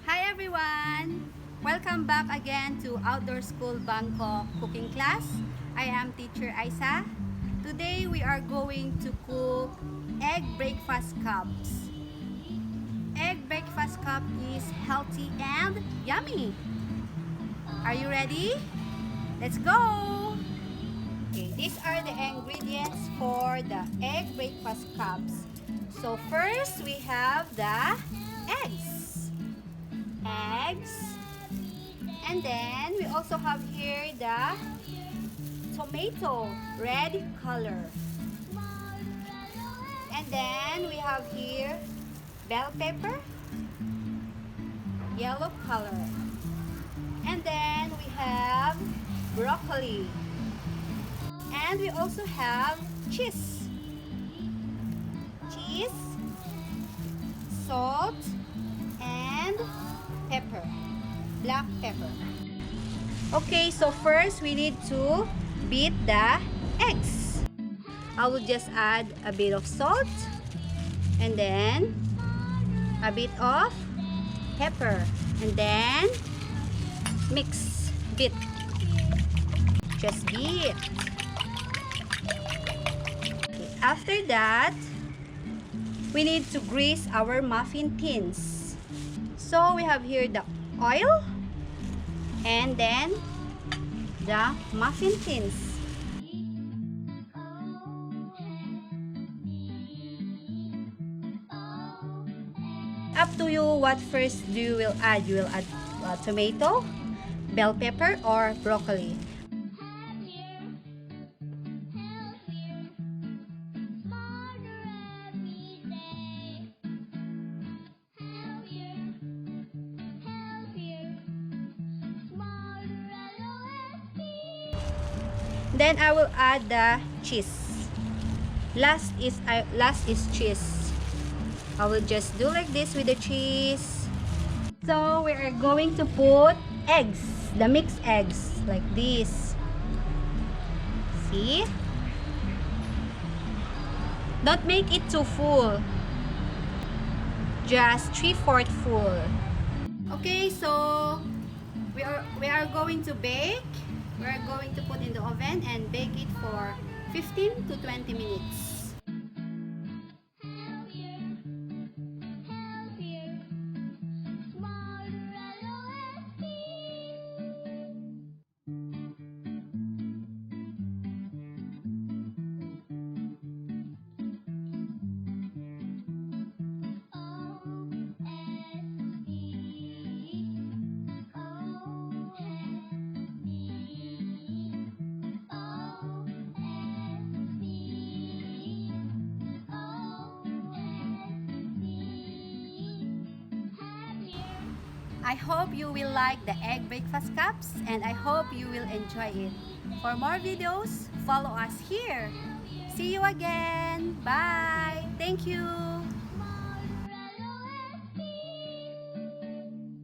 Hi everyone! Welcome back again to Outdoor School Bangkok cooking class. I am teacher Aisa. Today we are going to cook egg breakfast cups. Egg breakfast cup is healthy and yummy. Are you ready? Let's go! Okay, these are the ingredients for the egg breakfast cups. So first we have the eggs. And then we also have here the tomato, red color. And then we have here bell pepper, yellow color. And then we have broccoli. And we also have cheese, salt, and pepper, black pepper. Okay, so first we need to beat the eggs. I will just add a bit of salt and then a bit of pepper and then beat. Just beat. Okay, after that, we need to grease our muffin tins. So we have here the oil and then the muffin tins. Up to you what first you will add. You will add tomato, bell pepper, or broccoli. Then I will add the cheese. Last is cheese. I will just do like this with the cheese. So we are going to put eggs, the mixed eggs, like this. See? Don't make it too full. Just 3/4 full. Okay, so we are going to bake. We are going to put in the oven and bake it for 15 to 20 minutes. I hope you will like the egg breakfast cups and I hope you will enjoy it. For more videos, follow us here. See you again. Bye. Thank you.